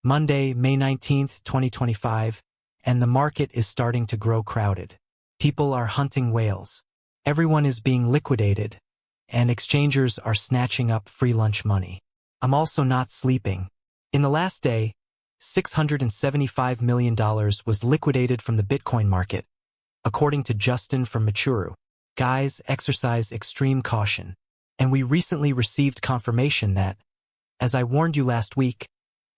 Monday, May 19th, 2025, and the market is starting to grow crowded. People are hunting whales. Everyone is being liquidated, and exchangers are snatching up free lunch money. I'm also not sleeping. In the last day, $675 million was liquidated from the Bitcoin market, according to Justin from Machuru. Guys, exercise extreme caution. And we recently received confirmation that, as I warned you last week,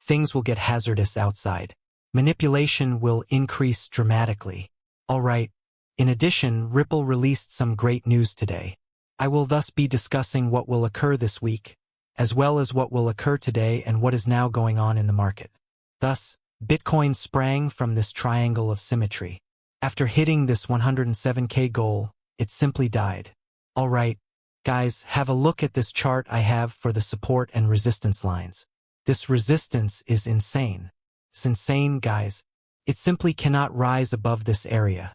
things will get hazardous outside. Manipulation will increase dramatically. All right. In addition, Ripple released some great news today. I will thus be discussing what will occur this week, as well as what will occur today and what is now going on in the market. Thus, Bitcoin sprang from this triangle of symmetry. After hitting this 107K goal, it simply died. All right. Guys, have a look at this chart I have for the support and resistance lines. This resistance is insane. It's insane, guys. It simply cannot rise above this area.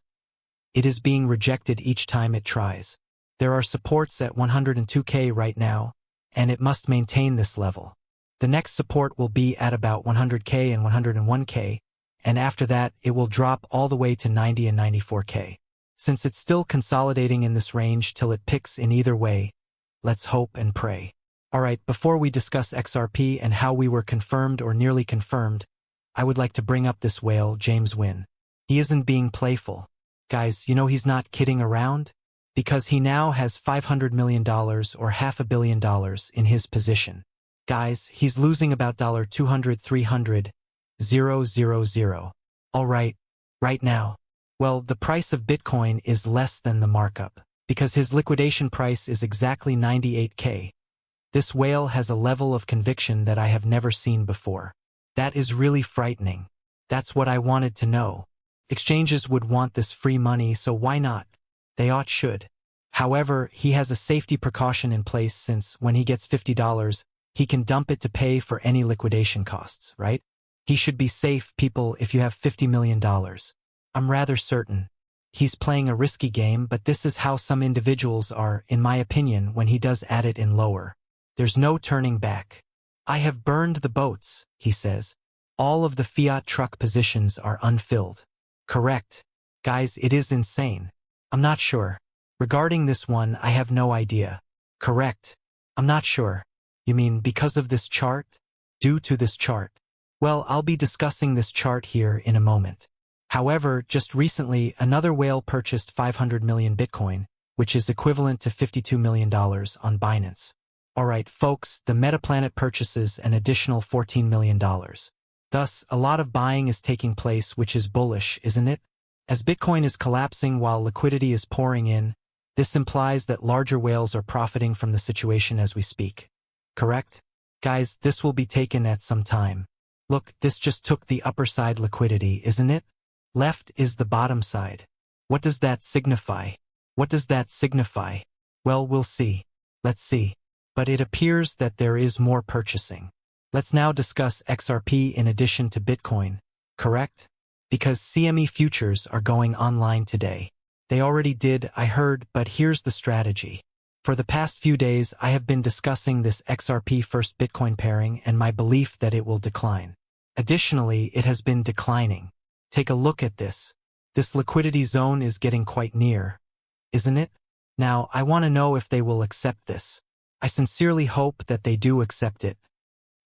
It is being rejected each time it tries. There are supports at 102K right now, and it must maintain this level. The next support will be at about 100K and 101K, and after that, it will drop all the way to 90 and 94K. Since it's still consolidating in this range till it picks in either way, let's hope and pray. Alright, before we discuss XRP and how we were confirmed or nearly confirmed, I would like to bring up this whale, James Wynn. He isn't being playful. Guys, you know he's not kidding around? Because he now has $500 million or $500 million in his position. Guys, he's losing about $200, $300, 000. Alright, right now. Well, the price of Bitcoin is less than the markup, because his liquidation price is exactly 98K. This whale has a level of conviction that I have never seen before. That is really frightening. That's what I wanted to know. Exchanges would want this free money, so why not? They should. However, he has a safety precaution in place since when he gets $50, he can dump it to pay for any liquidation costs, right? He should be safe, people, if you have $50 million. I'm rather certain. He's playing a risky game, but this is how some individuals are, in my opinion, when he does add it in lower. There's no turning back. I have burned the boats, he says. All of the fiat truck positions are unfilled. Correct. Guys, it is insane. I'm not sure. Regarding this one, I have no idea. Correct. I'm not sure. You mean because of this chart? Due to this chart? Well, I'll be discussing this chart here in a moment. However, just recently, another whale purchased 500 million Bitcoin, which is equivalent to $52 million on Binance. Alright, folks, the Metaplanet purchases an additional $14 million. Thus, a lot of buying is taking place, which is bullish, isn't it? As Bitcoin is collapsing while liquidity is pouring in, this implies that larger whales are profiting from the situation as we speak. Correct? Guys, this will be taken at some time. Look, this just took the upper side liquidity, isn't it? Left is the bottom side. What does that signify? What does that signify? Well, we'll see. Let's see. But it appears that there is more purchasing. Let's now discuss XRP in addition to Bitcoin, correct? Because CME futures are going online today. They already did, I heard, but here's the strategy. For the past few days, I have been discussing this XRP first Bitcoin pairing and my belief that it will decline. Additionally, it has been declining. Take a look at this. This liquidity zone is getting quite near, isn't it? Now, I want to know if they will accept this. I sincerely hope that they do accept it.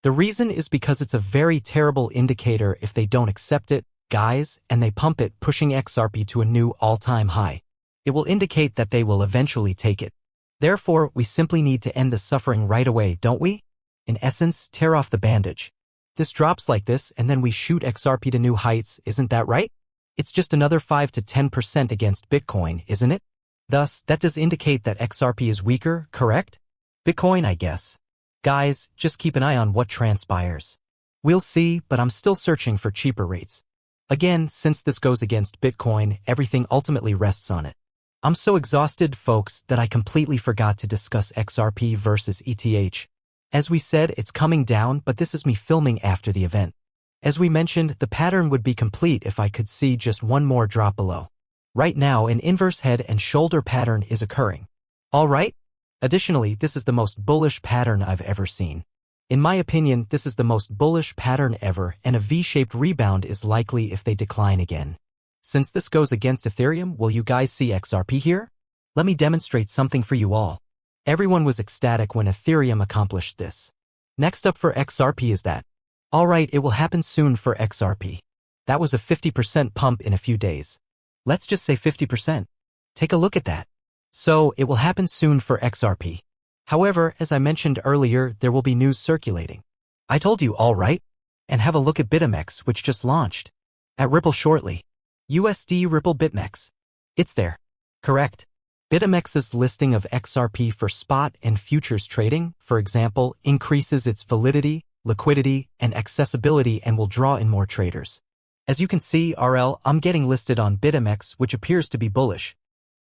The reason is because it's a very terrible indicator if they don't accept it, guys, and they pump it, pushing XRP to a new all-time high. It will indicate that they will eventually take it. Therefore, we simply need to end the suffering right away, don't we? In essence, tear off the bandage. This drops like this, and then we shoot XRP to new heights, isn't that right? It's just another 5 to 10% against Bitcoin, isn't it? Thus, that does indicate that XRP is weaker, correct? Bitcoin, I guess. Guys, just keep an eye on what transpires. We'll see, but I'm still searching for cheaper rates. Again, since this goes against Bitcoin, everything ultimately rests on it. I'm so exhausted, folks, that I completely forgot to discuss XRP versus ETH. As we said, it's coming down, but this is me filming after the event. As we mentioned, the pattern would be complete if I could see just one more drop below. Right now, an inverse head and shoulder pattern is occurring. All right? Additionally, this is the most bullish pattern I've ever seen. In my opinion, this is the most bullish pattern ever, and a V-shaped rebound is likely if they decline again. Since this goes against Ethereum, will you guys see XRP here? Let me demonstrate something for you all. Everyone was ecstatic when Ethereum accomplished this. Next up for XRP is that. Alright, it will happen soon for XRP. That was a 50% pump in a few days. Let's just say 50%. Take a look at that. So, it will happen soon for XRP. However, as I mentioned earlier, there will be news circulating. I told you, all right? And have a look at BitMEX, which just launched. At Ripple shortly. USD Ripple BitMEX. It's there. Correct. BitMEX's listing of XRP for spot and futures trading, for example, increases its validity, liquidity, and accessibility and will draw in more traders. As you can see, I'm getting listed on BitMEX, which appears to be bullish.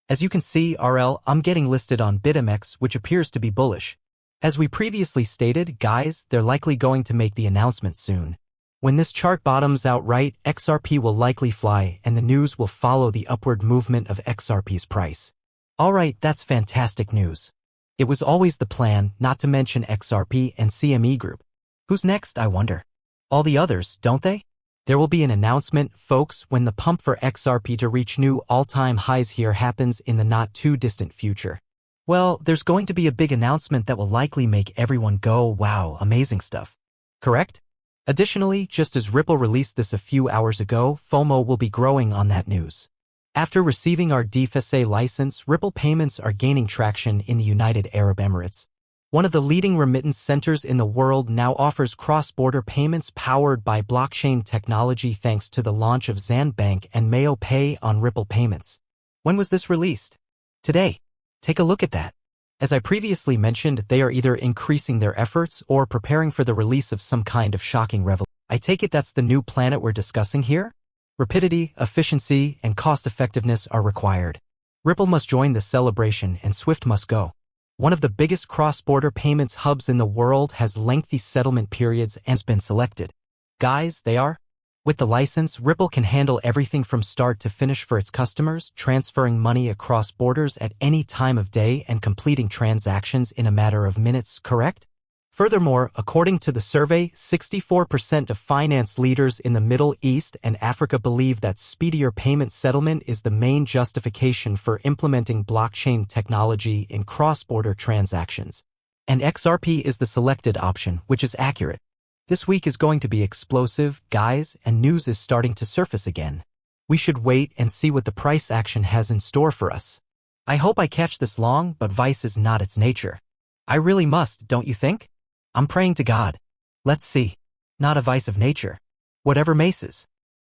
As we previously stated, guys, they're likely going to make the announcement soon. When this chart bottoms out right, XRP will likely fly and the news will follow the upward movement of XRP's price. Alright, that's fantastic news. It was always the plan, not to mention XRP and CME Group. Who's next, I wonder? All the others, don't they? There will be an announcement, folks, when the pump for XRP to reach new all-time highs here happens in the not-too-distant future. Well, there's going to be a big announcement that will likely make everyone go, wow, amazing stuff. Correct? Additionally, just as Ripple released this a few hours ago, FOMO will be growing on that news. After receiving our DFSA license, Ripple payments are gaining traction in the United Arab Emirates. One of the leading remittance centers in the world now offers cross-border payments powered by blockchain technology thanks to the launch of Zanbank and Mayo Pay on Ripple Payments. When was this released? Today. Take a look at that. As I previously mentioned, they are either increasing their efforts or preparing for the release of some kind of shocking revolution. I take it that's the new planet we're discussing here? Rapidity, efficiency, and cost-effectiveness are required. Ripple must join this celebration and Swift must go. One of the biggest cross-border payments hubs in the world has lengthy settlement periods and has been selected. Guys, they are? With the license, Ripple can handle everything from start to finish for its customers, transferring money across borders at any time of day and completing transactions in a matter of minutes, correct? Furthermore, according to the survey, 64% of finance leaders in the Middle East and Africa believe that speedier payment settlement is the main justification for implementing blockchain technology in cross-border transactions. And XRP is the selected option, which is accurate. This week is going to be explosive, guys, and news is starting to surface again. We should wait and see what the price action has in store for us. I hope I catch this long, but vice is not its nature. I really must, don't you think? I'm praying to God. Let's see. Not a vice of nature. Whatever maces.